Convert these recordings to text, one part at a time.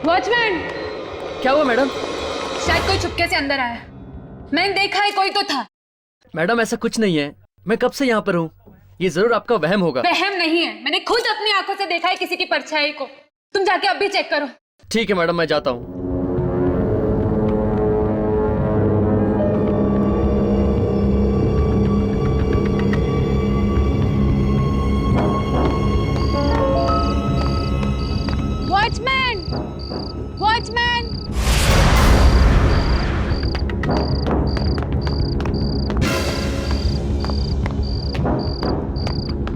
Watchman! क्या हुआ madam? शायद कोई चुपके से अंदर आया। मैंने देखा है, कोई तो था। मैडम ऐसा कुछ नहीं है, मैं कब से यहाँ पर हूँ। ये जरूर आपका वहम होगा। वहम नहीं है, मैंने खुद अपनी आंखों से देखा है किसी की परछाई को। तुम जाके अभी चेक करो। ठीक है मैडम, मैं जाता हूँ। वॉचमैन! वॉचमैन!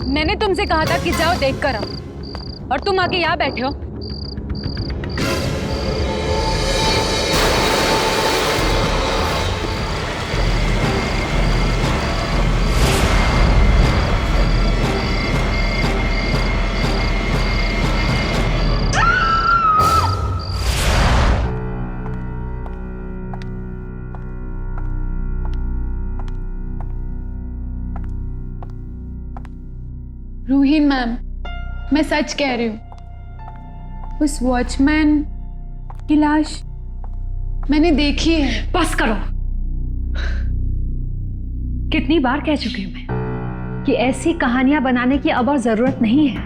मैंने तुमसे कहा था कि जाओ देख कर आओ, और तुम आके यहाँ बैठे हो। रूहीन मैम, मैं सच कह रही हूँ, उस वॉचमैन की लाश मैंने देखी है। बस करो। कितनी बार कह चुकी हूं मैं कि ऐसी कहानियां बनाने की अब और जरूरत नहीं है।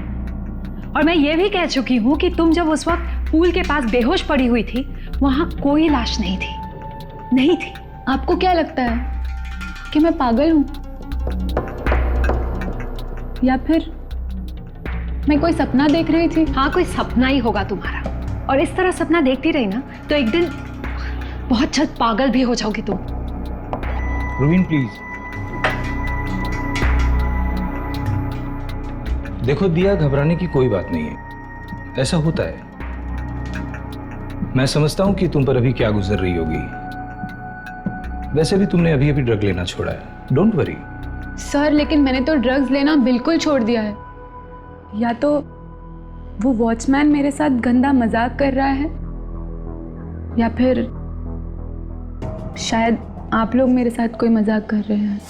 और मैं ये भी कह चुकी हूं कि तुम जब उस वक्त पूल के पास बेहोश पड़ी हुई थी, वहां कोई लाश नहीं थी। नहीं थी। आपको क्या लगता है कि मैं पागल हूँ, या फिर मैं कोई सपना देख रही थी? हाँ, कोई सपना ही होगा तुम्हारा। और इस तरह सपना देखती रही ना तो एक दिन बहुत जल्द पागल भी हो जाओगी तुम। रूहीन प्लीज। देखो दिया, घबराने की कोई बात नहीं है, ऐसा होता है। मैं समझता हूं कि तुम पर अभी क्या गुजर रही होगी। वैसे भी तुमने अभी अभी ड्रग लेना छोड़ा है, डोंट वरी। सर, लेकिन मैंने तो ड्रग्स लेना बिल्कुल छोड़ दिया है। या तो वो वॉचमैन मेरे साथ गंदा मजाक कर रहा है, या फिर शायद आप लोग मेरे साथ कोई मजाक कर रहे हैं।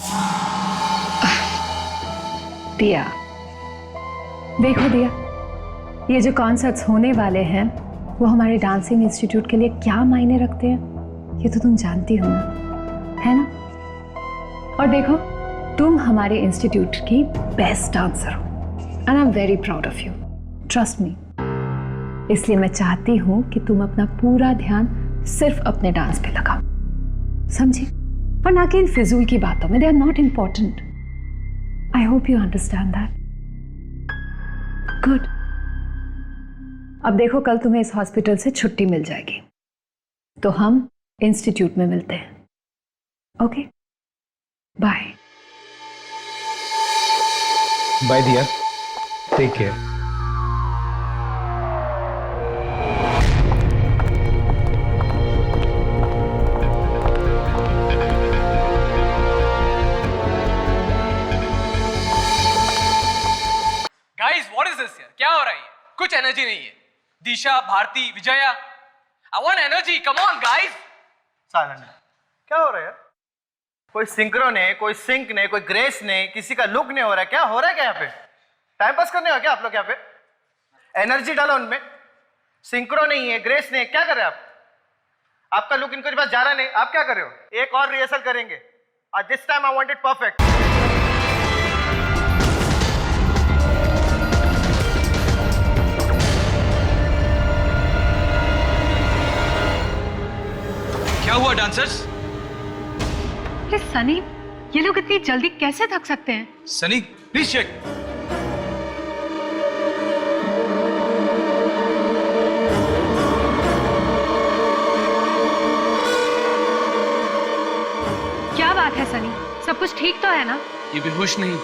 दिया, देखो दिया, ये जो कॉन्सर्ट्स होने वाले हैं वो हमारे डांसिंग इंस्टीट्यूट के लिए क्या मायने रखते हैं, ये तो तुम जानती हो ना, है ना? और देखो, तुम हमारे इंस्टीट्यूट की बेस्ट डांसर हो and I am very proud of you, trust me. इसलिए मैं चाहती हूं कि तुम अपना पूरा ध्यान सिर्फ अपने डांस पे लगाओ, समझी? और ना कि इन फिजूल की बातों में, they are not important. I hope you understand that. Good. अब देखो, कल तुम्हें इस हॉस्पिटल से छुट्टी मिल जाएगी, तो हम इंस्टीट्यूट में मिलते हैं। Okay, bye. Bye Diya, take care. Guys, what is this यार? क्या हो रहा है? कुछ एनर्जी नहीं है। Disha, Bharti, Vijaya, I want energy, come on guys. सालन, क्या हो रहा है यार? कोई सिंक्रो नहीं, कोई सिंक नहीं, कोई ग्रेस नहीं, किसी का लुक नहीं हो रहा है। क्या हो रहा है क्या यहाँ पे? टाइम पास करने हो क्या आप लोग यहाँ पे? एनर्जी डालो उनमें। सिंक्रो नहीं है, ग्रेस नहीं है, क्या कर रहे हैं आप? आपका लुक इनको पास जा रहा नहीं, आप क्या कर रहे हो? एक और रिहर्सल करेंगे और this time I want it perfect. क्या हुआ डांसर्स? अरे सनी, ये लोग इतनी जल्दी कैसे थक सकते हैं? Sunny, please check. क्या बात है सनी, सब कुछ ठीक तो है ना? ये बेहोश नहीं,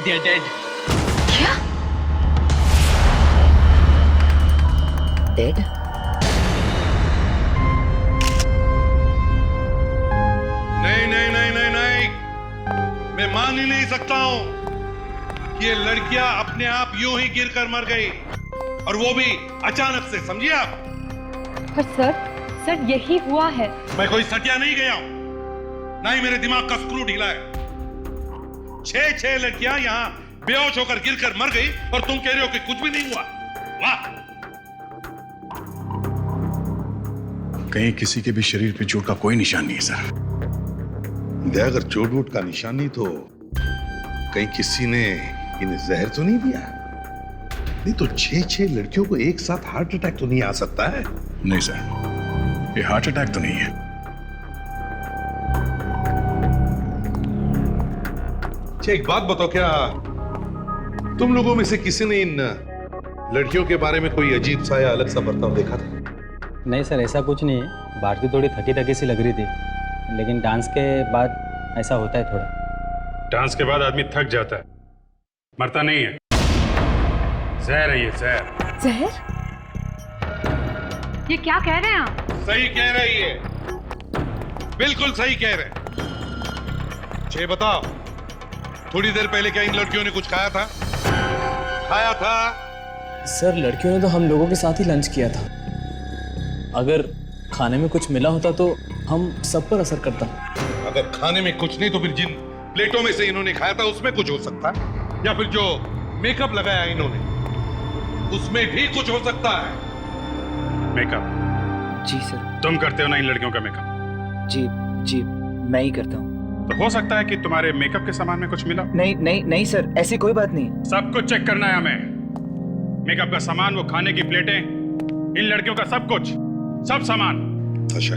दे आर डेड। क्या? डेड? नहीं, मैं मान ही नहीं सकता हूं कि ये लड़कियां अपने आप यूं ही गिरकर मर गई, और वो भी अचानक से, समझिए आप? पर सर यही हुआ है। मैं कोई सटिया नहीं गया हूं, ना ही मेरे दिमाग का स्क्रू ढीला है। 6 लड़कियां यहां बेहोश होकर गिरकर मर गई और तुम कह रहे हो कि कुछ भी नहीं हुआ? वाह! कहीं किसी के भी शरीर पे चोट का कोई निशान नहीं है सर। अगर चोट वोट का निशान नहीं तो कहीं किसी ने इन्हें जहर तो नहीं दिया? नहीं तो 6 लड़कियों को एक साथ हार्ट अटैक तो नहीं आ सकता है? नहीं सर, ये हार्ट अटैक तो नहीं है। एक बात बताओ, क्या तुम लोगों में से किसी ने इन लड़कियों के बारे में कोई अजीब सा या अलग सा बर्ताव देखा था? नहीं सर, ऐसा कुछ नहीं है। भारती थोड़ी थकी थकी सी लग रही थी, लेकिन डांस के बाद ऐसा होता है थोड़ा। डांस के बाद आदमी थक जाता है, मरता नहीं है। जहर है ये, जहर। जहर? ये क्या कह रहे हैं आप? सही कह रही है, बिल्कुल सही कह रहे। ये बताओ, थोड़ी देर पहले क्या इन लड़कियों ने कुछ खाया था? खाया था? सर लड़कियों ने तो हम लोगों के साथ ही लंच किया था। अगर खाने में कुछ मिला होता तो हम सब पर असर करता। अगर खाने में कुछ नहीं तो फिर जिन प्लेटों में से इन्होंने खाया था उसमें कुछ हो सकता है, या फिर जो मेकअप लगाया इन्होंने उसमें भी कुछ हो सकता है। मेकअप? जी सर। तुम करते हो ना इन लड़कियों का मेकअप? जी जी, मैं ही करता हूँ। तो हो सकता है कि तुम्हारे मेकअप के सामान में कुछ मिला। नहीं नहीं नहीं सर, ऐसी कोई बात नहीं। सब कुछ चेक करना है हमें। मेकअप का सामान, वो खाने की प्लेटें, इन लड़कियों का सब कुछ, सब सामान। अच्छा,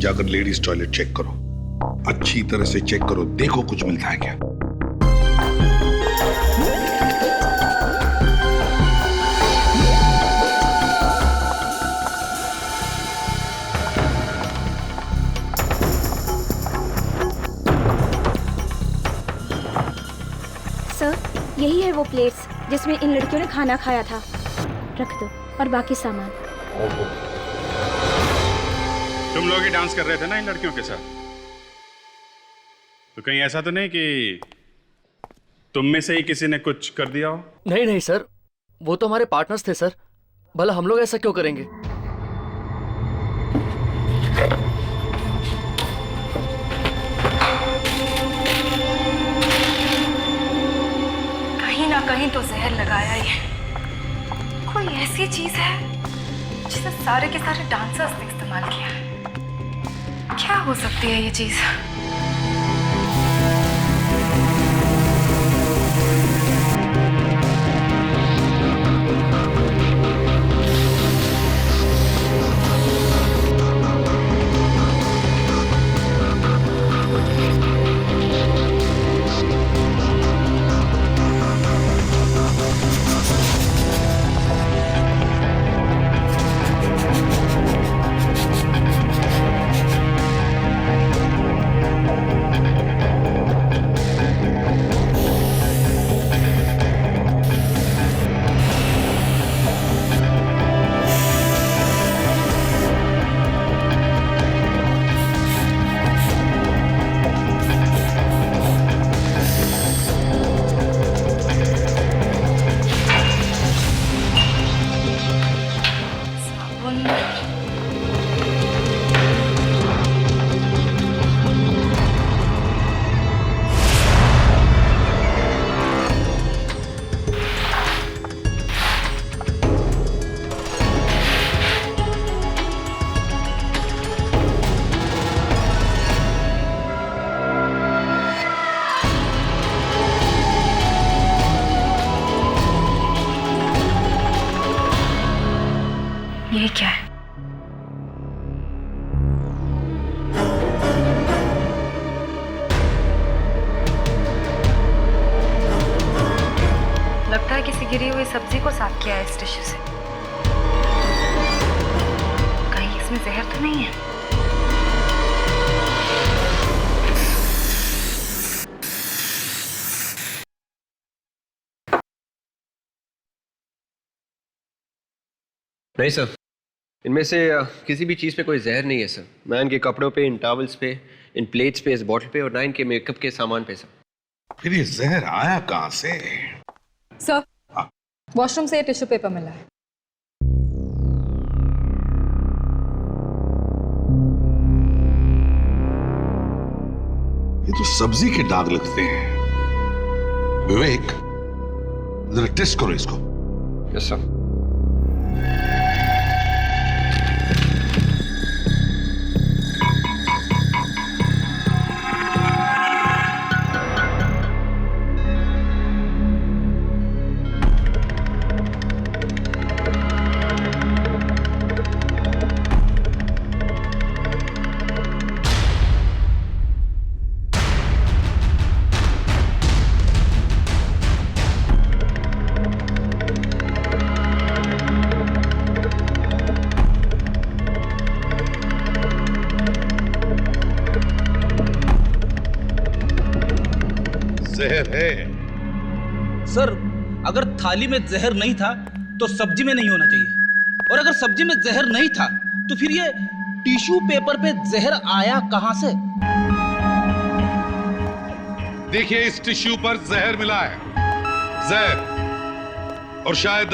जाकर लेडीज टॉयलेट चेक करो, अच्छी तरह से चेक करो, देखो कुछ मिलता है क्या। सर, यही है वो प्लेट्स जिसमें इन लड़कियों ने खाना खाया था। रख दो, और बाकी सामान। तुम लोग ही डांस कर रहे थे ना इन लड़कियों के साथ? तो कहीं ऐसा तो नहीं कि तुम में से ही किसी ने कुछ कर दिया हो? नहीं नहीं सर, वो तो हमारे पार्टनर्स थे सर। भला हम लोग ऐसा क्यों करेंगे? कहीं ना कहीं तो जहर लगाया ही है। कोई ऐसी चीज है जिसे सारे के सारे डांसर्स ने इस्तेमाल किया है। क्या हो सकती है ये चीज? ये क्या है? लगता है किसी गिरी हुई सब्जी को साफ किया है इस टिश्यू से। कहीं इसमें जहर तो नहीं है? नहीं सर, इनमें से किसी भी चीज़ पे कोई जहर नहीं है सर। ना इनके कपड़ों पे, इन टॉवल्स पे, इन प्लेट्स पे, इस बॉटल पे, और ना इनके मेकअप के सामान पे सर। फिर ये जहर आया कहाँ से? सर, वॉशरूम से टिश्यू पेपर मिला है। ये तो सब्जी के दाग लगते हैं। विवेक, जरा टेस्ट करो इसको। Yes sir. अगर थाली में जहर नहीं था तो सब्जी में नहीं होना चाहिए, और अगर सब्जी में जहर नहीं था तो फिर ये टिश्यू पेपर पे जहर आया कहां से? देखिए, इस टिश्यू पर जहर मिला है, जहर, और शायद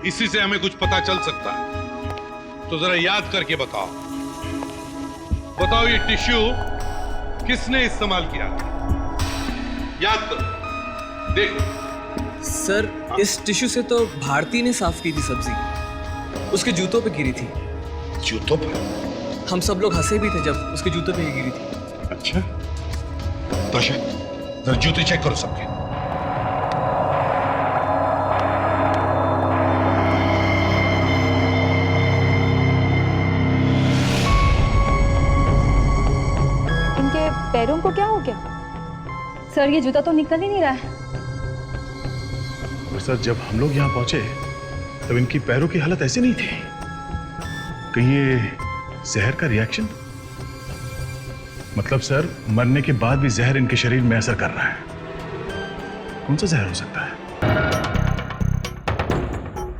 इसी से हमें कुछ पता चल सकता है। तो जरा याद करके बताओ, ये टिश्यू किसने इस्तेमाल किया? याद करो, देखो। सर, इस टिश्यू से तो भारती ने साफ की थी सब्जी, उसके जूतों पे गिरी थी। जूतों पर? हम सब लोग हंसे भी थे जब उसके जूतों पे गिरी थी। अच्छा, तो जरा जूते चेक करो सबके। इनके पैरों को क्या हो गया? सर, ये जूता तो निकल ही नहीं रहा है। और सर, जब हम लोग यहाँ पहुंचे तब इनकी पैरों की हालत ऐसी नहीं थी। कहीं ये जहर का रिएक्शन? मतलब सर, मरने के बाद भी जहर इनके शरीर में असर कर रहा है। कौन सा जहर हो सकता है?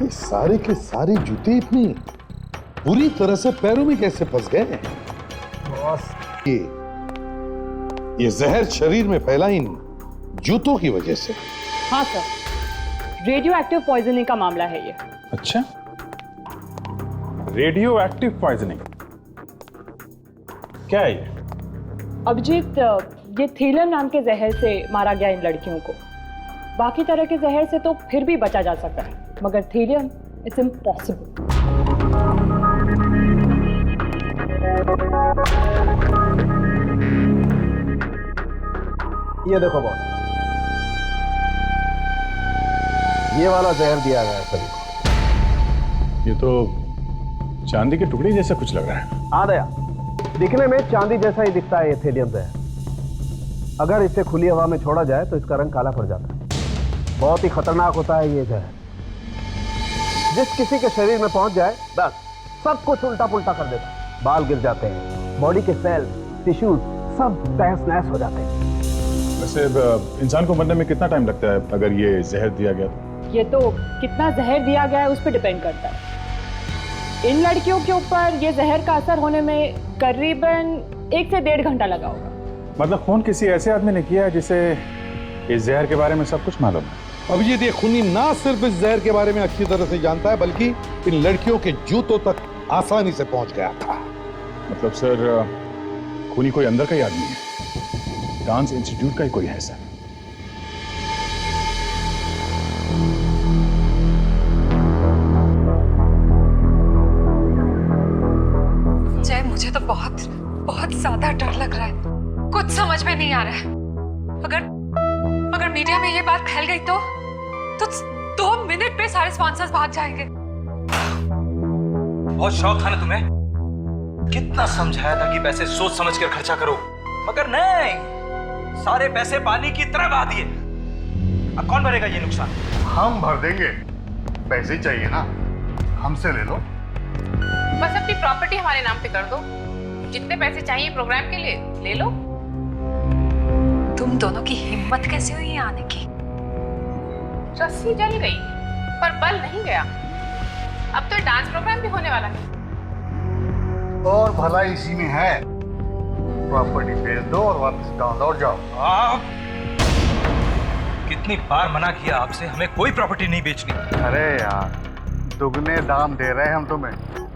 ये सारे के सारे जूते इतनी बुरी तरह से पैरों में कैसे फंस गए? बॉस, ये जहर शरीर में फैला इन जूतों की वजह से। हाँ सर, रेडियो एक्टिव पॉइजनिंग का मामला है ये। अच्छा, रेडियो एक्टिव पॉइजनिंग क्या है ये? अभिजीत, ये थीलियम नाम के जहर से मारा गया इन लड़कियों को। बाकी तरह के जहर से तो फिर भी बचा जा सकता है, मगर थीलियम इज इम्पॉसिबल। ये देखो बॉस, ये वाला जहर दिया गया है सभी को। ये तो चांदी के टुकड़े जैसा कुछ लग रहा है। हाँ दया, दिखने में चांदी जैसा ही दिखता है ये थेलियम जहर। अगर इसे खुली हवा में छोड़ा जाए तो इसका रंग काला पड़ जाता है। बहुत ही खतरनाक होता है ये जहर। जिस किसी के शरीर में पहुंच जाए, बस सब कुछ उल्टा पुल्टा कर देता है। बाल गिर जाते हैं, बॉडी के सेल, टिश्यूज सब तहस नहस हो जाते हैं। वैसे इंसान को मरने में कितना टाइम लगता है अगर ये जहर दिया गया तो? ये तो कितना जहर दिया गया है उस पर डिपेंड करता है। इन लड़कियों के ऊपर ये जहर का असर होने में करीबन 1 से 1.5 घंटा लगा होगा। मतलब खून किसी ऐसे आदमी ने किया है जिसे इस जहर के बारे में सब कुछ मालूम है। अभिजीत, ये खूनी ना सिर्फ इस जहर के बारे में अच्छी तरह से जानता है, बल्कि इन लड़कियों के जूतों तक आसानी से पहुंच गया था। मतलब सर, खूनी कोई अंदर का ही आदमी है, डांस इंस्टीट्यूट का ही कोई है सर। जय, मुझे तो बहुत ज्यादा डर लग रहा है। कुछ समझ में नहीं आ रहा है। अगर मीडिया में ये बात फैल गई तो 2 मिनट में सारे स्पॉन्सर्स भाग जाएंगे। बहुत शौक था ना तुम्हें? कितना समझाया था कि पैसे सोच समझ कर खर्चा करो, मगर नहीं, सारे पैसे पानी की तरह बहा दिए। अब कौन भरेगा ये नुकसान? हम भर देंगे, पैसे चाहिए ना, हमसे ले लो। बस अपनी प्रॉपर्टी हमारे नाम पे कर दो, जितने पैसे चाहिए प्रोग्राम के लिए ले लो। तुम दोनों की हिम्मत कैसे हुई यहाँ आने की? रस्सी जल गई पर बल नहीं गया। अब तो डांस प्रोग्राम भी होने वाला है। और भला इसी में है, प्रॉपर्टी बेच दो और वापस गाँव लौट जाओ। कितनी बार मना किया आपसे, हमें कोई प्रॉपर्टी नहीं बेचनी। अरे यार, दुगने दाम दे रहे हैं हम तुम्हें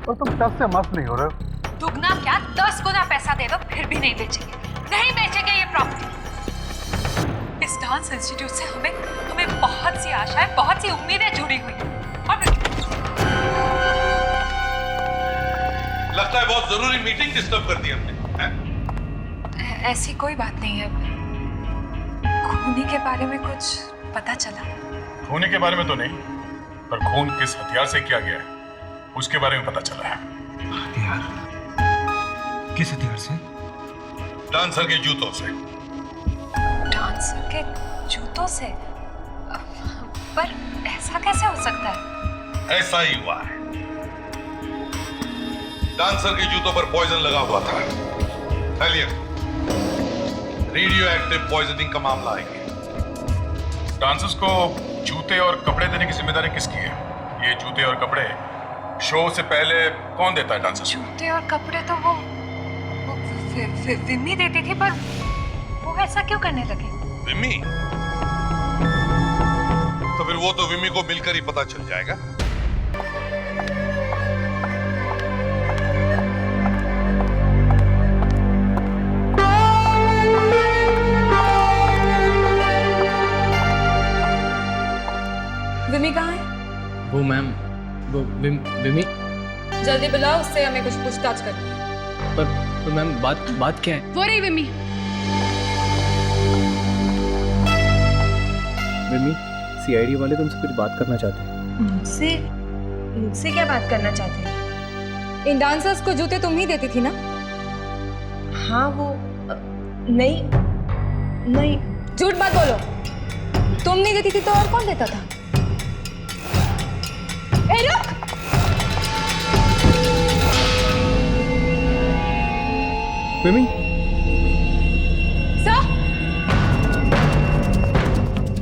और तुम तब से मस्त नहीं हो रहे हो। दुगना क्या, 10 गुना पैसा दे दो फिर भी नहीं बेचेंगे। नहीं बेचेंगे ये प्रॉपर्टी। इस डांस इंस्टीट्यूट से हमें बहुत सी आशाएं, बहुत सी उम्मीदें जुड़ी हुई हैं। और लगता है बहुत जरूरी मीटिंग डिस्टर्ब कर दी हमने। ऐसी कोई बात नहीं है। खूनी के बारे में कुछ पता चला? खूनी के बारे में तो नहीं, पर खून किस हथियार से किया गया है उसके बारे में पता चला है। हथियार? किस हथियार से? डांसर के जूतों से। डांसर के जूतों से? पर ऐसा कैसे हो सकता है? ऐसा ही हुआ है। डांसर के जूतों पर पॉइजन लगा हुआ था। रेडियो एक्टिव पॉइजनिंग का मामला है। डांसर्स को जूते और कपड़े देने की जिम्मेदारी किसकी है? ये जूते और कपड़े शो से पहले कौन देता है डांसर्स को? जूते और कपड़े तो वो विम्मी देती थी, पर वो ऐसा क्यों करने लगे? विम्मी? तो फिर वो तो विम्मी को मिलकर ही पता चल जाएगा। विम्मी कहाँ है? वो मैम, वो विमी। जल्दी बुलाओ, उससे हमें कुछ पूछताछ करनी है। पर मैम बात क्या है? वो रही विम्मी। विमी, सीआईडी वाले तुमसे कुछ बात करना चाहते हैं। मुझसे क्या बात करना चाहते हैं? इन डांसर्स को जूते तुम ही देती थी ना? हाँ वो नहीं झूठ मत बोलो। तुम नहीं देती थी तो और कौन देता था? ए रुक! विमी, सर!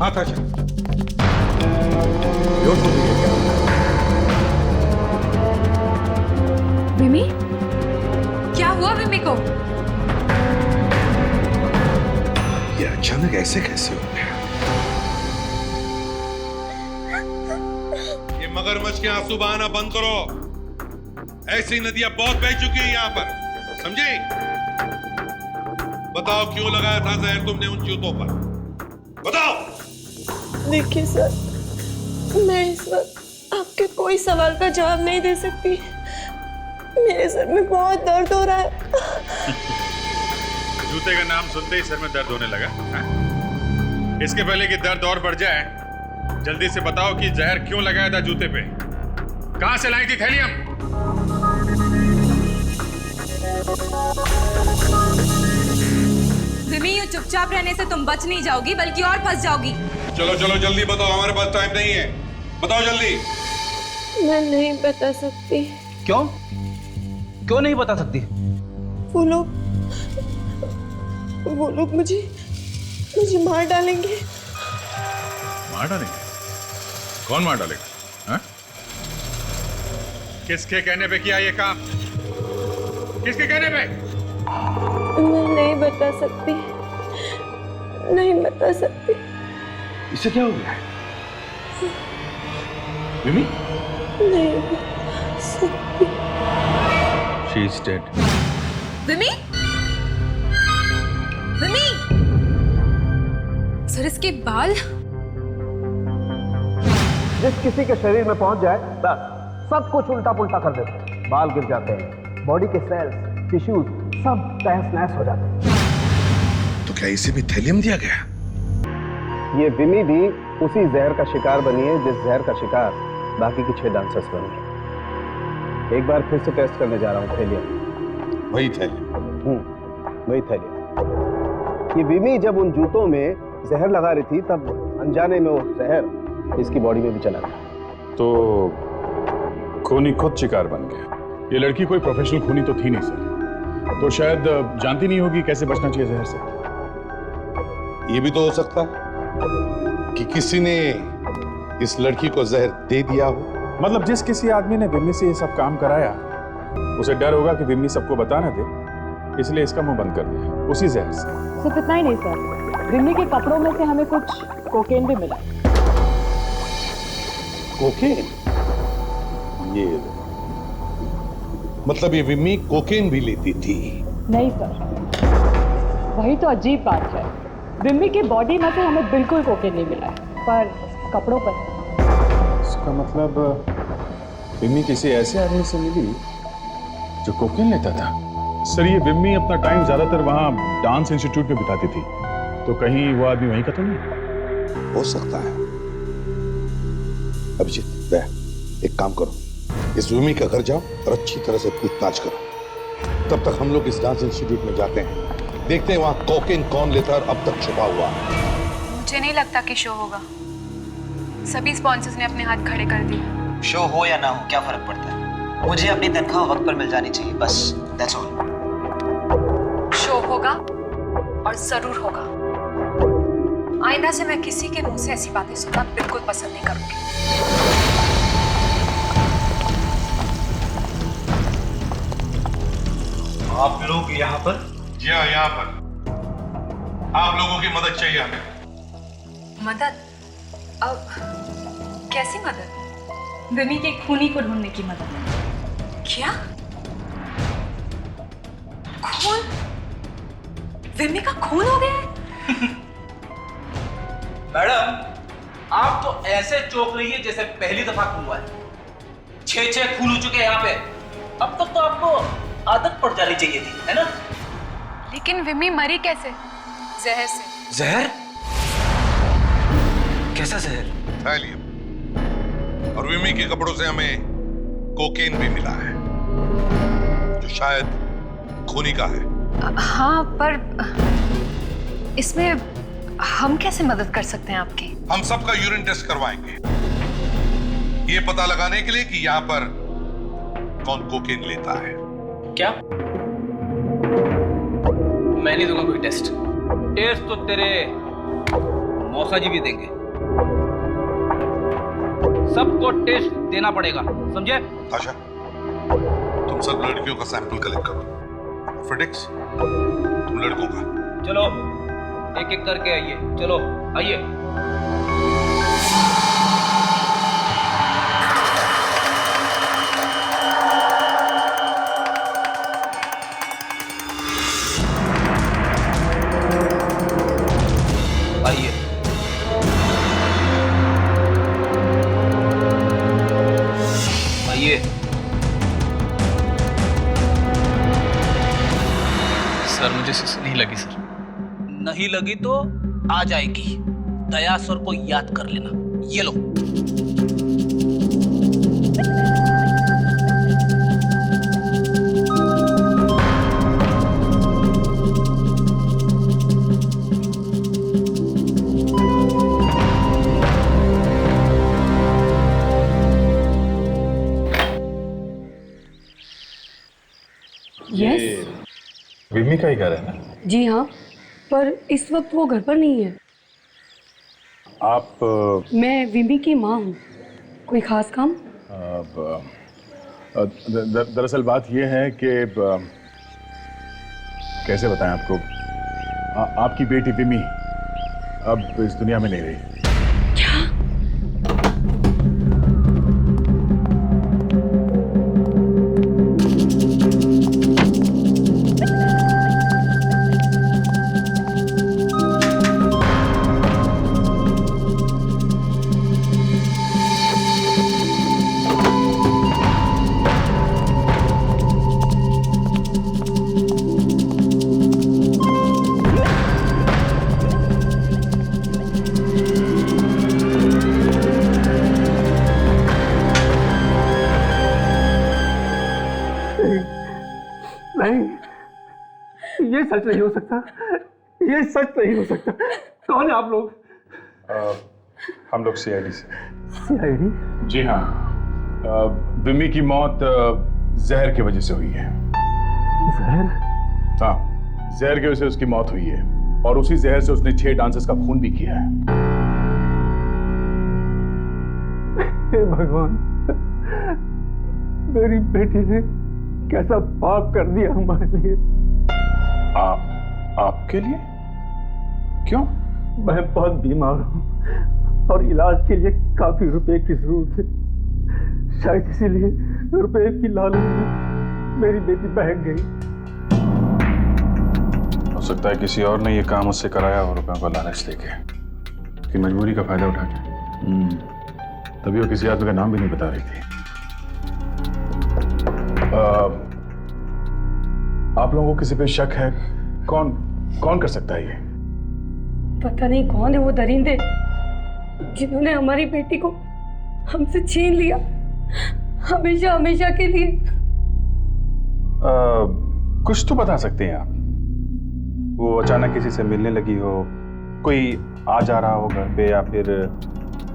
हाँ था क्या? विमी? क्या हुआ विमी को? ये अचानक ऐसे कैसे हो गया? ये मगरमच्छ के आंसू बहाना बंद करो। ऐसी नदियां बहुत बह चुकी है यहाँ पर, समझे? बताओ क्यों लगाया था जहर तुमने उन जूतों पर? बताओ। देखिए सर, मैं इस वक्त आपके कोई सवाल का जवाब नहीं दे सकती। मेरे सर में बहुत दर्द हो रहा है। जूते का नाम सुनते ही सर में दर्द होने लगा? हाँ? इसके पहले कि दर्द और बढ़ जाए, जल्दी से बताओ कि जहर क्यों लगाया था जूते पे? कहां से लाई थी थैलियम? विमी, यूं चुपचाप रहने से तुम बच नहीं जाओगी बल्कि और फंस जाओगी। चलो चलो जल्दी बताओ, हमारे पास टाइम नहीं है। बताओ जल्दी। मैं नहीं बता सकती। क्यों नहीं बता सकती? वो लोग मुझे मार डालेंगे। मार डालेंगे? कौन मार डालेगा? हाँ? किसके कहने पे किया ये काम? किसके कहने पे? मैं नहीं बता सकती। इससे क्या हो गया है? विमी? नहीं बता सकती। She is dead. विमी? सर, इसके बाल? जिस किसी के शरीर में पहुंच जाए बस सब कुछ उल्टा पुल्टा कर देते हैं। बाल गिर जाते हैं, बॉडी के सेल्स, टिश्यूज सब तहस नहस हो जाते हैं। तो क्या इसे भी थैलियम दिया गया? ये विमी भी उसी जहर का शिकार बनी है जिस जहर का शिकार बाकी के 6 डांसर्स बने। एक बार फिर से टेस्ट करने जा रहा हूँ थैलियम। वही थैलियम? वही थैलियम। ये विमी जब उन जूतों में जहर लगा रही थी तब अनजाने में वो जहर इसकी बॉडी में भी चला गया। तो खूनी खुद शिकार बन गया। ये लड़की कोई प्रोफेशनल खूनी तो थी नहीं सर, तो शायद जानती नहीं होगी कैसे बचना चाहिए जहर से। ये भी तो हो सकता है कि किसी ने इस लड़की को जहर दे दिया हो। मतलब जिस किसी आदमी ने विम्मी से ये सब काम कराया, उसे डर होगा कि विम्मी सबको बता ना दे, इसलिए इसका मुंह बंद कर दिया उसी जहर से। सिर्फ इतना ही नहीं सर, विम्मी के कपड़ों में से हमें कुछ कोकेन भी मिला। कोकेन? ये मतलब ये विम्मी कोकेन भी लेती थी? नहीं सर, वही तो अजीब बात है। विम्मी की बॉडी में से हमें बिल्कुल कोकेन नहीं मिला है, पर कपड़ों पर। इसका मतलब विम्मी किसी ऐसे आदमी से मिली जो कोकेन लेता था। सर, ये विम्मी अपना टाइम ज्यादातर वहाँ डांस इंस्टीट्यूट में बिताती थी, तो कहीं वो आदमी वहीं का तो नहीं? हो सकता है। अभिजीत, एक काम करो, इस विम्मी का घर जाओ और अच्छी तरह से पूछताछ करो। तब तक हम लोग इस डांस इंस्टीट्यूट में जाते हैं, देखते हैं वहाँ कोकेन कौन लेता है और अब तक छुपा हुआ। मुझे नहीं लगता कि शो होगा। सभी स्पॉन्सर्स ने अपने हाथ खड़े कर दिए। शो हो या ना हो क्या फर्क पड़ता है? मुझे अपनी तनख्वाह वक्त पर मिल जानी चाहिए, बस दैट्स ऑल। शो होगा और जरूर होगा। आइंदा से मैं किसी के मुंह से ऐसी बातें सुनना बिल्कुल पसंद नहीं करूंगी। आप लोग यहाँ पर? जी हाँ, यहाँ पर आप लोगों की मदद चाहिए हमें। मदद? अब कैसी मदद? विमी के खूनी को ढूंढने की मदद। क्या? खून? विमी का खून हो गया है? मैडम, आप तो ऐसे चौंक रही है जैसे पहली दफा खून हुआ है। 6 खून हो चुके हैं यहाँ पे। अब तक तो आपको आदत पड़ जानी चाहिए थी, है ना? लेकिन विमी मरी कैसे? जहर से। जहर? कैसा जहर? थैलियम। और विमी के कपड़ों से हमें कोकेन भी मिला है, जो शायद खूनी का है। हाँ, पर इसमें हम कैसे मदद कर सकते हैं आपकी? हम सबका यूरिन टेस्ट करवाएंगे, ये पता लगाने के लिए कि यहाँ पर कौन कोकेन लेता है। क्या? मैं नहीं दूंगा कोई टेस्ट। टेस्ट तो तेरे मौसा जी भी देंगे। सबको टेस्ट देना पड़ेगा, समझे? आशा, तुम सब लड़कियों का सैंपल कलेक्ट करो। फ्रेडिक्स, तुम लड़कों का। चलो एक एक करके आइए। चलो आइए। आइए। आइए। सर मुझे सुई नहीं लगी सर। नहीं लगी तो आ जाएगी। दया सर को याद कर लेना। ये लो। यस, विमी का ही घर है ना? जी हाँ, पर इस वक्त वो घर पर नहीं है। आप मैं विमी की माँ हूँ। कोई खास काम? दरअसल बात यह है कि कैसे बताएं आपको, आपकी बेटी विमी अब इस दुनिया में नहीं रही। ये सच नहीं हो सकता, ये सच नहीं हो सकता। कौन है आप लोग? हम लोग सीआईडी से। सीआईडी? जी हाँ, विमी की मौत जहर की वजह से हुई है। जहर? हाँ, जहर की वजह से उसकी मौत हुई है और उसी जहर से उसने 6 डांसर्स का खून भी किया है। हे भगवान, मेरी बेटी ने कैसा पाप कर दिया हमारे लिए। आपके लिए? क्यों? मैं बहुत बीमार हूँ और इलाज के लिए काफी रुपए की जरूरत है। शायद इसीलिए रुपए की लालच में मेरी बेटी बहक गई। हो सकता है किसी और ने ये काम उससे कराया और रुपयों को लालच देके, कि मजबूरी का फायदा उठा के। तभी वो किसी आदमी का नाम भी नहीं बता रही थी। आप लोगों को किसी पे शक है? कौन कर सकता है ये? पता नहीं कौन है वो दरिंदे जिन्होंने हमारी बेटी को हमसे छीन लिया, हमेशा हमेशा के लिए। कुछ तो बता सकते हैं आप? वो अचानक किसी से मिलने लगी हो, कोई आ जा रहा हो घर पे, या फिर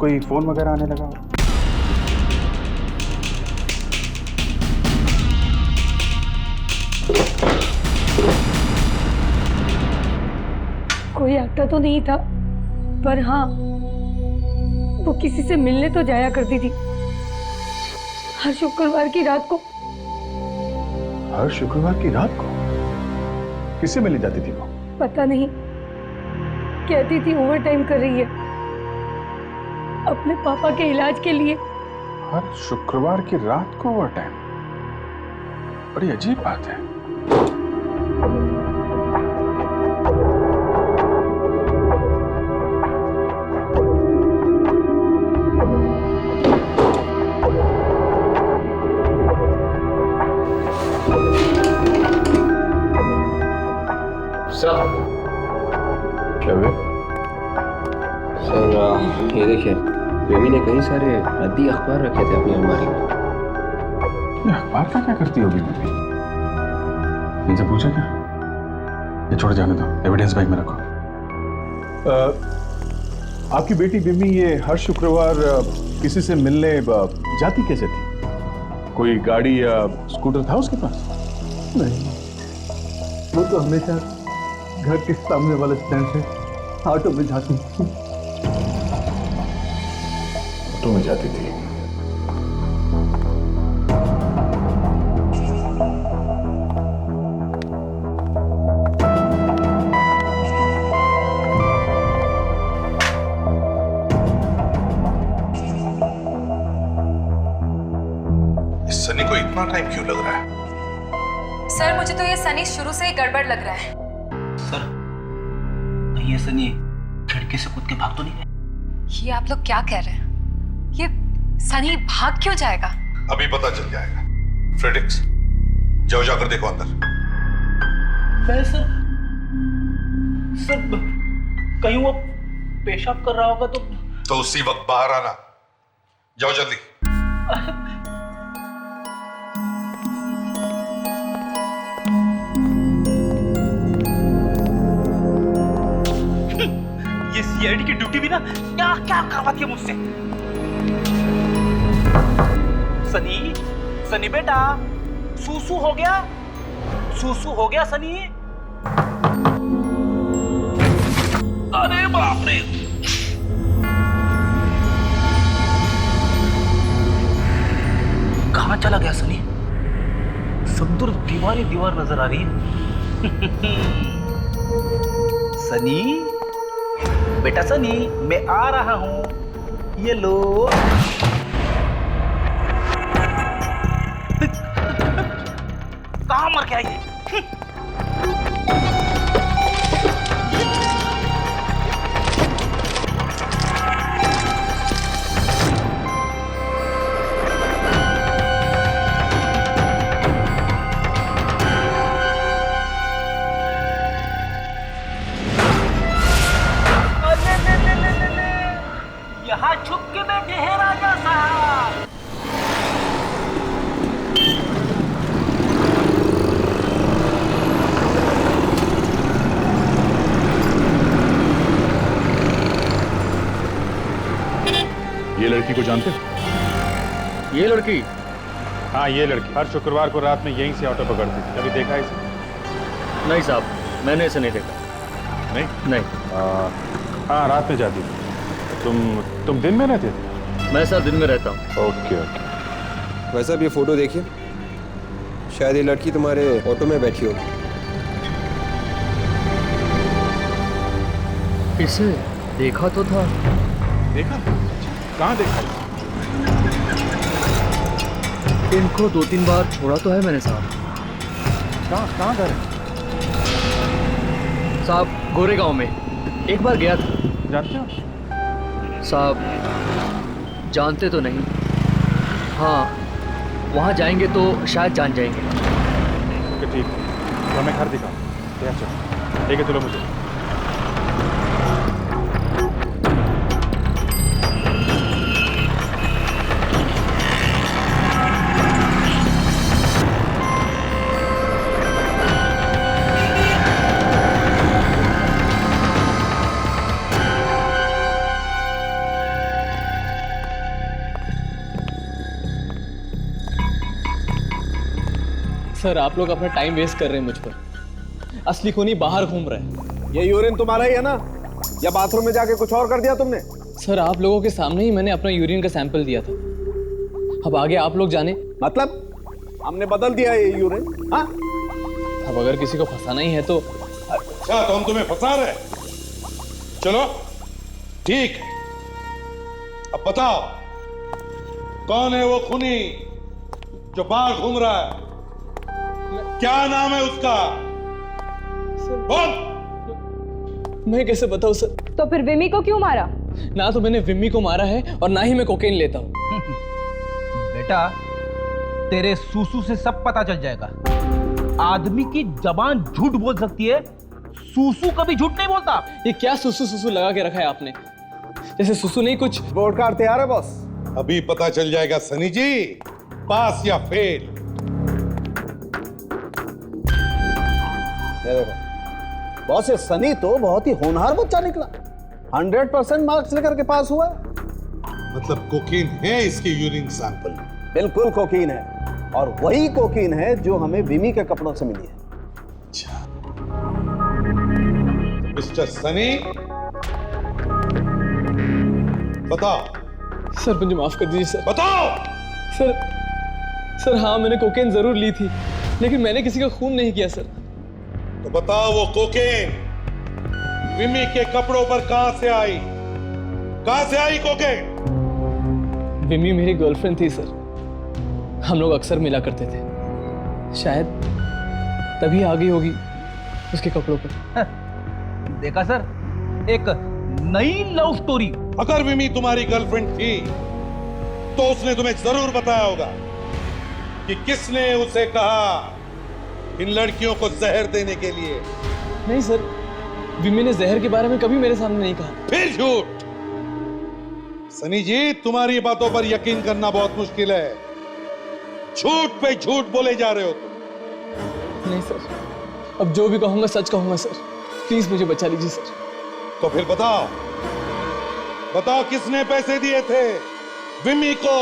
कोई फोन वगैरह आने लगा हो? कोई आता तो नहीं था, पर हाँ, वो किसी से मिलने तो जाया करती थी हर शुक्रवार की रात को। हर शुक्रवार की रात को? किससे मिलने जाती थी वो? पता नहीं, कहती थी ओवर टाइम कर रही है अपने पापा के इलाज के लिए। हर शुक्रवार की रात को ओवर टाइम? बड़ी अजीब बात है। सर, क्या हुआ? सर ये देखिए, बेबी ने कई सारे रद्दी अखबार रखे थे अपनी अलमारी में। ये अखबार का क्या करती होगी बेबी? इनसे पूछा क्या? ये छोड़ जाने दो, एविडेंस बैग में रखो। आपकी बेटी बिम्मी ये हर शुक्रवार किसी से मिलने जाती कैसे थी? कोई गाड़ी या स्कूटर था उसके पास? नहीं, वो तो हमेशा घर के सामने वाले स्टैंड से ऑटो में जाती थी। ऑटो में जाती थी? इस सनी को इतना टाइम क्यों लग रहा है? सर मुझे तो ये सनी शुरू से ही गड़बड़ लग रहा है। सर, ये सनी खिड़की से कूद के भाग तो नहीं गए? ये आप लोग क्या कह रहे हैं? ये सनी भाग क्यों जाएगा? अभी पता चल जाएगा। फ्रेडिक्स, जाओ जाकर देखो अंदर। मैं सर कहीं वो पेशाब कर रहा होगा तो उसी वक्त बाहर आना। जाओ जल्दी। ये सीआईडी की ड्यूटी भी ना क्या क्या करवाती है मुझसे। सनी बेटा, सूसू हो गया? सूसू हो गया सनी? अरे बाप रे, कहां चला गया सनी? संतुर दीवार ही दीवार नजर आ रही है। सनी बेटा, सनी मैं आ रहा हूं, ये लो। कहां मर गया ये? यहाँ छुप के बैठे हैं राजा साहब। ये लड़की को जानते हो? ये लड़की? हाँ, ये लड़की हर शुक्रवार को रात में यहीं से ऑटो पकड़ती थी। कभी देखा है इसे? नहीं साहब, मैंने इसे नहीं देखा। नहीं? नहीं। हाँ, रात में जाती थी। तुम दिन में रहते थे? मैं सर दिन में रहता हूँ। ओके। वैसे अब ये फोटो देखिए, शायद ये लड़की तुम्हारे ऑटो में बैठी होगी। इसे देखा तो था। देखा? कहाँ देखा? इनको 2-3 बार छोड़ा तो है मैंने साहब। कहाँ घर है? साहब गोरेगांव में एक बार गया था। जानते हो? साहब जानते तो नहीं। हाँ, वहाँ जाएंगे तो शायद जान जाएंगे। ठीक है, तो हमें घर दिखाओ। ठीक है, चलो मुझे। सर आप लोग अपना टाइम वेस्ट कर रहे हैं मुझ पर। असली खूनी बाहर घूम रहे हैं। ये यूरिन तुम्हारा ही है ना? या बाथरूम में जाके कुछ और कर दिया तुमने? सर आप लोगों के सामने ही मैंने अपना यूरिन का सैंपल दिया था। अब आगे आप लोग जाने। मतलब हमने बदल दिया ये यूरिन? हाँ, अब अगर किसी को फंसाना ही है तो। अच्छा तो हम तुम्हें फंसा रहे? चलो ठीक है, अब बताओ कौन है वो खूनी जो बाहर घूम रहा है? क्या नाम है उसका? बोल। मैं कैसे बताऊं सर? तो फिर विमी को क्यों मारा? ना तो मैंने विमी को मारा है और ना ही मैं कोकेन लेता हूँ। बेटा तेरे सूसू से सब पता चल जाएगा। आदमी की जबान झूठ बोल सकती है, सूसू कभी झूठ नहीं बोलता। ये क्या सुसु सुसु लगा के रखा है आपने? जैसे सुसु नहीं कुछ। बोर्ड कार्ड तैयार है बॉस? अभी पता चल जाएगा सनी जी, पास या फेल। ये देखो बॉस, ये सनी तो बहुत ही होनहार बच्चा निकला। 100% मार्क्स लेकर के पास हुआ है। मतलब कोकीन है इसके यूरिन सैंपल? बिल्कुल कोकीन है, और वही कोकीन है जो हमें विमी के कपड़ों से मिली है। अच्छा मिस्टर सनी, बताओ। सर मुझे माफ कर दीजिए सर। बताओ। सर हाँ मैंने कोकेन जरूर ली थी, लेकिन मैंने किसी का खून नहीं किया सर। तो बताओ वो कोकेन विमी के कपड़ों पर कहां से आई? कहां से आई कोकेन? विमी मेरी गर्लफ्रेंड थी सर, हम लोग अक्सर मिला करते थे, शायद तभी आ गई होगी उसके कपड़ों पर। देखा सर, एक नई लव स्टोरी। अगर विमी तुम्हारी गर्लफ्रेंड थी तो उसने तुम्हें जरूर बताया होगा कि किसने उसे कहा इन लड़कियों को जहर देने के लिए। नहीं सर, विमी ने जहर के बारे में कभी मेरे सामने नहीं कहा। फिर झूठ। सनी जी तुम्हारी बातों पर यकीन करना बहुत मुश्किल है, झूठ पे झूठ बोले जा रहे हो तुम। नहीं सर, अब जो भी कहूंगा सच कहूंगा सर, प्लीज मुझे बचा लीजिए सर। तो फिर बताओ, बताओ किसने पैसे दिए थे विमी को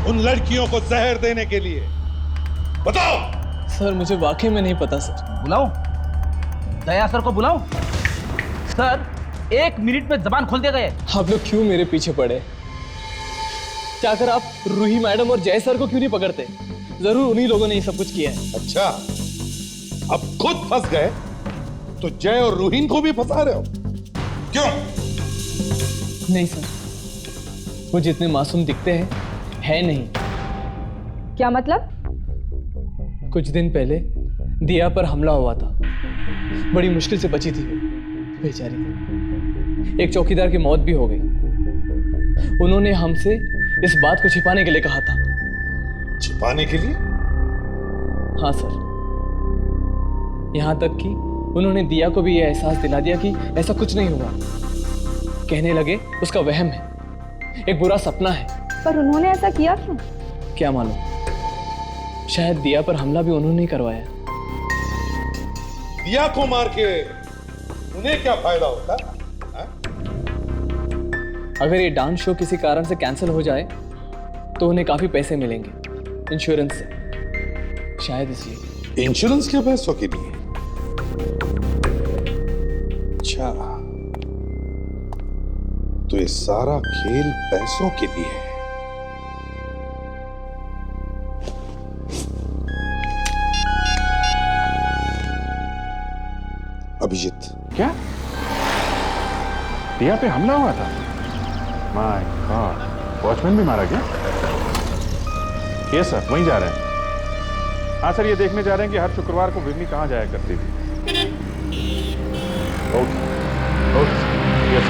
उन लड़कियों को जहर देने के लिए? बताओ। सर मुझे वाकई में नहीं पता सर। बुलाओ दया सर को, बुलाओ। सर 1 मिनट में जबान खोल दिया गए। आप लोग क्यों मेरे पीछे पड़े? जाकर आप रूही मैडम और जय सर को क्यों नहीं पकड़ते? जरूर उन्हीं लोगों ने ये सब कुछ किया है। अच्छा, अब खुद फंस गए तो जय और रूहीन को भी फंसा रहे हो? क्यों? नहीं सर, वो जितने मासूम दिखते हैं है नहीं। क्या मतलब? कुछ दिन पहले दिया पर हमला हुआ था, बड़ी मुश्किल से बची थी वो, बेचारी। एक चौकीदार की मौत भी हो गई। उन्होंने हमसे इस बात को छिपाने के लिए कहा था। छिपाने के लिए? हाँ सर, यहां तक कि उन्होंने दिया को भी यह एहसास दिला दिया कि ऐसा कुछ नहीं हुआ। कहने लगे उसका वहम है, एक बुरा सपना है। पर उन्होंने ऐसा किया क्यों? क्या मालूम, शायद दिया पर हमला भी उन्होंने ही करवाया। दिया को मार के उन्हें क्या फायदा होता? अगर ये डांस शो किसी कारण से कैंसिल हो जाए तो उन्हें काफी पैसे मिलेंगे इंश्योरेंस से, शायद इसलिए। इंश्योरेंस के पैसों के लिए? अच्छा, तो ये सारा खेल पैसों के लिए है। अभिजीत, क्या दिया पे हमला हुआ था? माय गॉड, वॉचमैन भी मारा गया? यस सर, वहीं जा रहे हैं। हाँ सर, ये देखने जा रहे हैं कि हर शुक्रवार को विमी कहाँ जाया करती थी। Okay okay yes.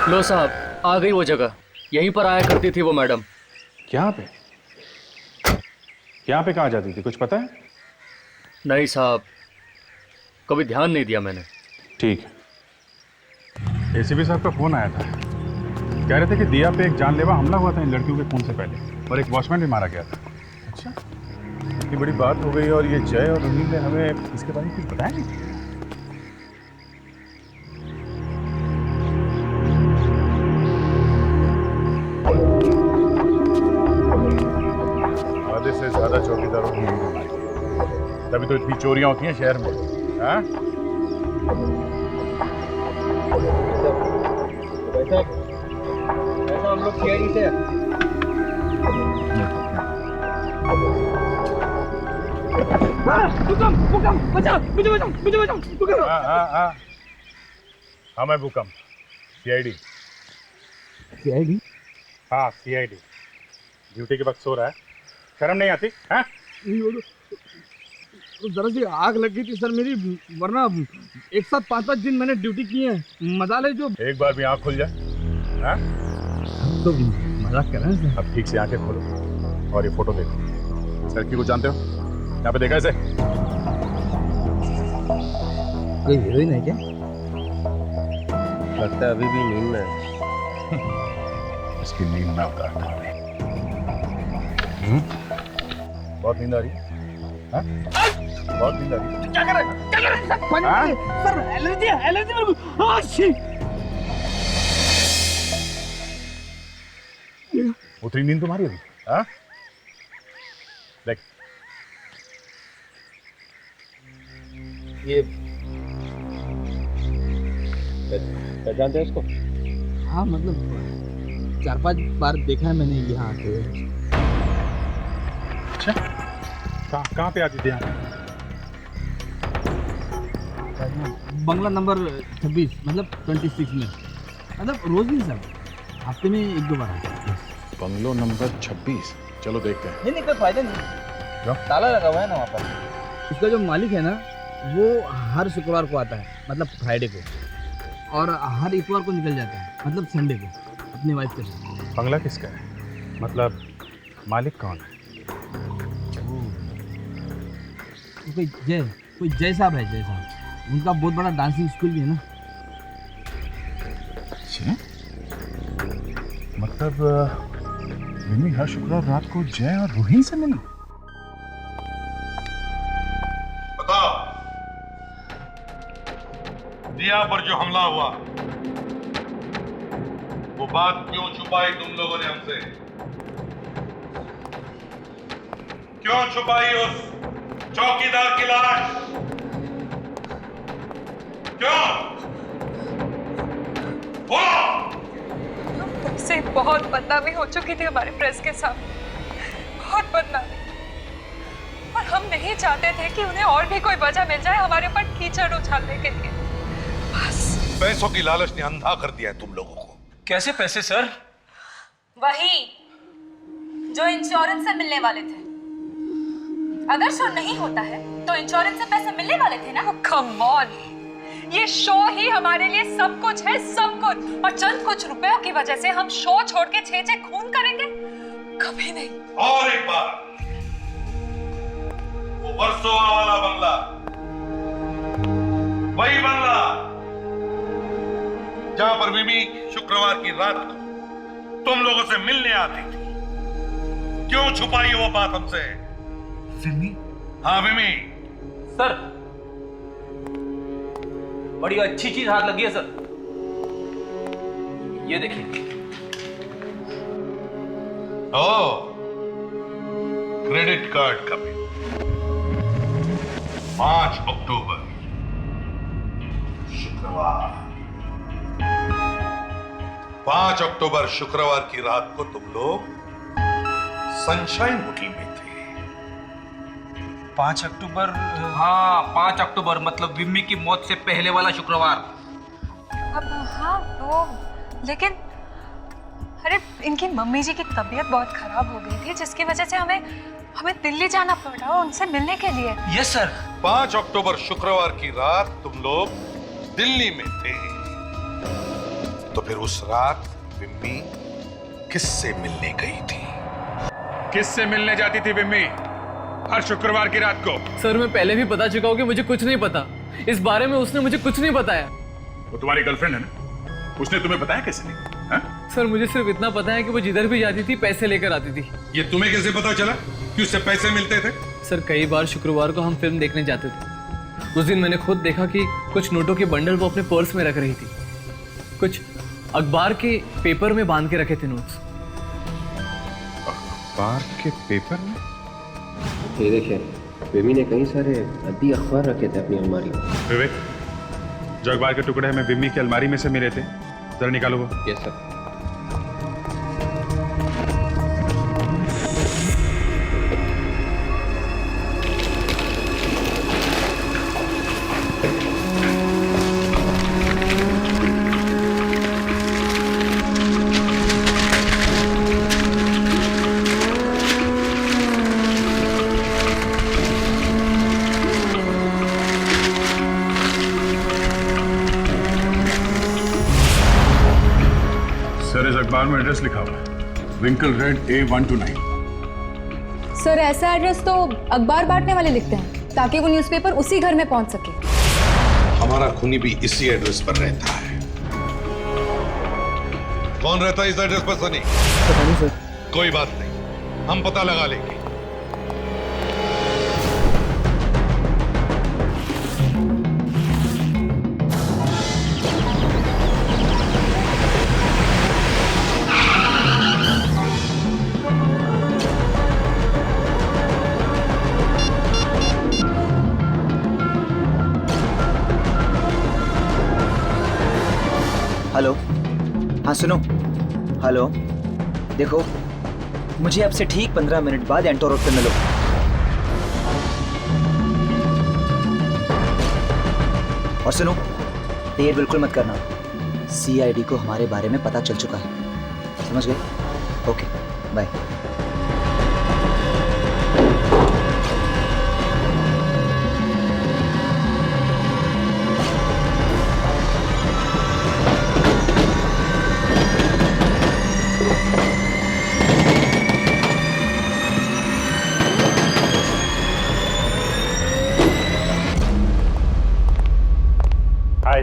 लो साहब, आ गई वो जगह, यहीं पर आया करती थी वो मैडम। यहाँ पे? यहाँ पे कहाँ जाती थी, कुछ पता है? नहीं साहब, कभी ध्यान नहीं दिया मैंने। ठीक है। एसीपी साहब का फोन आया था, कह रहे थे कि दिया पे एक जानलेवा हमला हुआ था इन लड़कियों के खून से पहले, और एक वॉचमैन भी मारा गया था। अच्छा, इतनी बड़ी बात हो गई और ये जय और रुनील ने हमें इसके बारे में कुछ बताया नहीं। आधे से ज्यादा चौकीदारों की तभी तो इतनी चोरियां होती हैं शहर में। हाँ? ऐसा हम लोग सीआईडी से हाँ मैं भूकंप, सीआईडी। सीआईडी? हाँ सीआईडी। ड्यूटी के वक्त सो रहा है, शर्म नहीं आती? हाँ? तो दरअसल आग लग गई थी सर मेरी, वरना एक साथ 5-5 दिन मैंने ड्यूटी की है। मजा ले जो एक बार भी आँख खुल जाए। हाँ? तो मजाक कर रहे हैं सर। अब ठीक से आंखें खोलो और ये फोटो देखो। इस लड़की को जानते हो? यहाँ पे देखा इसे? कोई हीरोइन है क्या? लगता है अभी भी नींद में है। इसकी नींद में उतारता हूँ। बहुत नींद आ रही है? हाँ? बहुत नींद आ रही है? क्या कर रहे हैं? क्या कर रहे हैं सर? एलर्जी है मेरे को। हाँ शी। उतरी नींद तुम्हारी अभी? हाँ? देख ये जानते हैं इसको? हाँ मतलब 4-5 बार देखा है मैंने यहाँ आते हुए। अच्छा, कहाँ पे आती थी यहाँ? बंगला नंबर 26 मतलब 26 में, मतलब रोज नहीं सर, हफ्ते में 1-2 बार आता है। बंगलो नंबर 26, चलो देखते हैं। नहीं कोई फायदा नहीं। क्यों? ताला लगा हुआ है ना वहाँ पर। उसका जो मालिक है ना वो हर शुक्रवार को आता है, मतलब फ्राइडे को, और हर इतवार को निकल जाता है, मतलब संडे को, अपनी वाइफ के साथ। बंगला किसका है? मतलब मालिक कौन है? कोई जय साहब है, जय साहब। उनका बहुत बड़ा डांसिंग स्कूल भी है ना। अच्छा, मतलब मिमी हर शुक्रवार रात को जय और रूही से मिली? बताओ, दिया पर जो हमला हुआ वो बात क्यों छुपाई तुम लोगों ने हमसे? क्यों छुपाई उस चौकीदार की लाश? क्यों? बोलो! से बहुत बदनामी हो चुकी थी हमारे प्रेस के सामने, बहुत बदनामी, और हम नहीं चाहते थे कि उन्हें और भी कोई वजह मिल जाए हमारे ऊपर कीचड़ उछालने के लिए। बस पैसों की लालच ने अंधा कर दिया है तुम लोगों को। कैसे पैसे सर? वही जो इंश्योरेंस से मिलने वाले थे। अगर शो नहीं होता है तो इंश्योरेंस से पैसे मिलने वाले थे ना। कम ऑन, ये शो ही हमारे लिए सब कुछ है, सब कुछ, और चंद कुछ रुपयों की वजह से हम शो छोड़ के 6 खून करेंगे? कभी नहीं। और एक बार, वो वर्सोवा वाला बंगला, वही बंगला जहां पर मिमी शुक्रवार की रात को तुम लोगों से मिलने आती थी, क्यों छुपाई वो बात हमसे? विमी? हाँ विमी। सर बड़ी अच्छी चीज हाथ लगी है सर, ये देखिए। ओह, क्रेडिट कार्ड का बिल 5 अक्टूबर शुक्रवार। 5 अक्टूबर शुक्रवार की रात को तुम लोग सनशाइन होटल में थे। 5 अक्टूबर? हाँ 5 अक्टूबर मतलब विम्मी की मौत से पहले वाला शुक्रवार। अब हाँ वो, लेकिन अरे इनकी मम्मी जी की तबीयत बहुत खराब हो गई थी, जिसकी वजह से हमें दिल्ली जाना पड़ा उनसे मिलने के लिए। Yes sir. 5 अक्टूबर शुक्रवार की रात तुम लोग दिल्ली में थे, तो फिर उस रात विम्मी किससे मिलने गई थी? किससे मिलने जाती थी विम्मी हर शुक्रवार की रात को? सर मैं पहले भी बता चुका हूँ कि मुझे कुछ नहीं पता इस बारे में, उसने मुझे कुछ नहीं बताया। वो तुम्हारी गर्लफ्रेंड है ना, उसने तुम्हें बताया कैसे नहीं? हा? सर मुझे सिर्फ इतना पता है कि वो जिधर भी जाती थी पैसे लेकर आती थी। ये तुम्हें कैसे पता चला कि उससे पैसे मिलते थे? सर कई बार शुक्रवार को हम फिल्म देखने जाते थे। उस दिन मैंने खुद देखा कि कुछ नोटों के बंडल वो अपने पर्स में रख रही थी, कुछ अखबार के पेपर में बांध के रखे थे नोट्स। अखबार के पेपर में? ये देखिए, विमी ने कई सारे अद्दी अखबार रखे थे अपनी अलमारी में। विवेक, जो अखबार के टुकड़े हमें विमी की अलमारी में से मिले थे, जरा निकालो वो। Yes sir. सर, इस अखबार में एड्रेस लिखा हुआ है, विंकल रेड A129। सर, ऐसा एड्रेस तो अखबार बांटने वाले लिखते हैं ताकि वो न्यूज़पेपर उसी घर में पहुंच सके। हमारा खूनी भी इसी एड्रेस पर रहता है। कौन रहता है इस एड्रेस पर सनी? पता नहीं सर। कोई बात नहीं, हम पता लगा लेंगे। हेलो, हाँ सुनो, हेलो, देखो मुझे आपसे ठीक 15 मिनट बाद एंटो रोड पे मिलो। और सुनो, देर बिल्कुल मत करना, CID को हमारे बारे में पता चल चुका है, समझ गए? Okay, bye. हाय।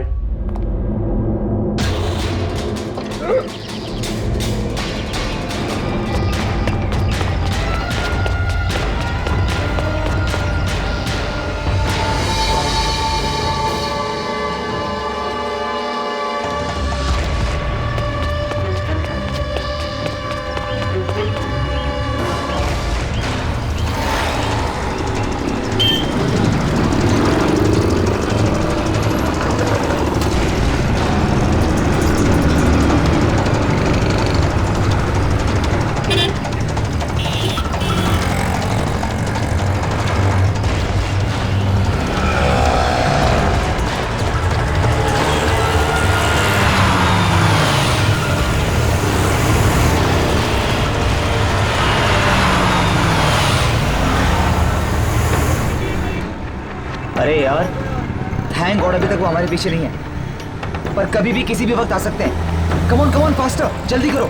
अरे यार, थैंक गॉड अभी तक वो हमारे पीछे नहीं है, पर कभी भी किसी भी वक्त आ सकते हैं। कम ऑन फास्टर, जल्दी करो।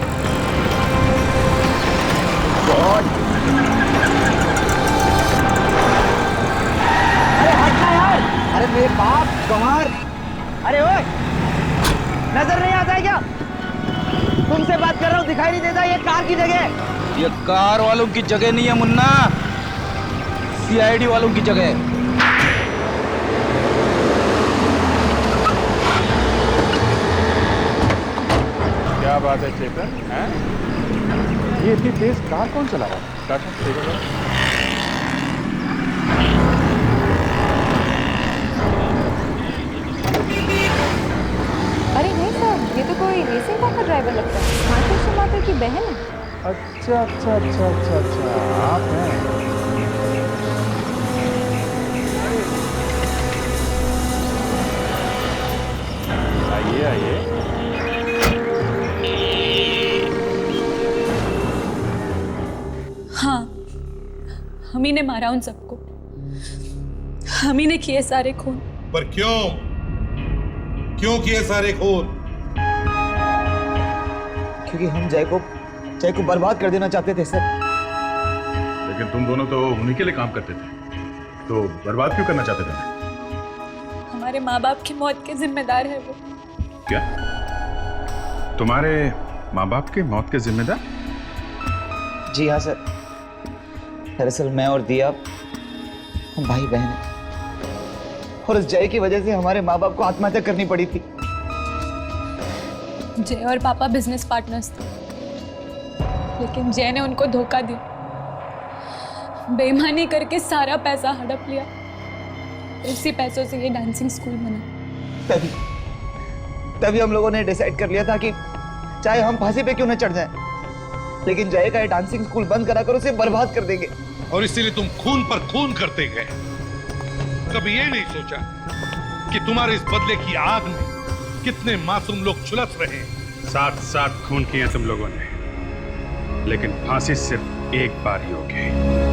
गॉड, अरे हटना यार, अरे मेरे बाप कमार, अरे ओए, नजर नहीं आता है क्या? तुमसे बात कर रहा हूँ, दिखाई नहीं देता? ये कार की जगह है। ये कार वालों की जगह नहीं है मुन्ना, CID वालों की जगह है। क्या बात है चेतन, हैं? ये इतनी तेज कार कौन चला रहा है? टाटा देखो। अरे नहीं सर, ये तो कोई रेसिंग कार का ड्राइवर लगता है। मार्केट मार्केट की बहन है। अच्छा अच्छा अच्छा अच्छा अच्छा, आप हैं। आइए आइए। हाँ, हम ही ने मारा उन सबको, हम ही ने किए सारे खून। पर क्यों? क्यों किए सारे खून? क्योंकि हम जय को बर्बाद कर देना चाहते थे सर। लेकिन तुम दोनों तो उन्हीं के लिए काम करते थे, तो बर्बाद क्यों करना चाहते थे? हमारे माँ बाप की मौत के जिम्मेदार है वो। क्या? तुम्हारे माँ बाप के मौत के जिम्मेदार? जी हाँ सर, दरअसल मैं और दिया हम भाई बहन हैं, और उस जय की वजह से हमारे माँ बाप को आत्महत्या करनी पड़ी थी। जय और पापा बिजनेस पार्टनर्स थे, लेकिन जय ने उनको धोखा दिया। बेईमानी करके सारा पैसा हड़प लिया। उसी पैसों से ये डांसिंग स्कूल बना। तभी हम लोगों ने डिसाइड कर लिया था कि चाहे हम फांसी पे क्यों न चढ़ जाएं, लेकिन जय का ये डांसिंग स्कूल बंद करा कर उसे बर्बाद कर देंगे। और इसीलिए तुम खून पर खून करते गए। कभी ये नहीं सोचा कि तुम्हारे इस बदले की आग में कितने मासूम लोग झुलस रहे हैं। साथ साथ खून किए तुम लोगों ने, लेकिन फांसी सिर्फ एक बार ही होगी।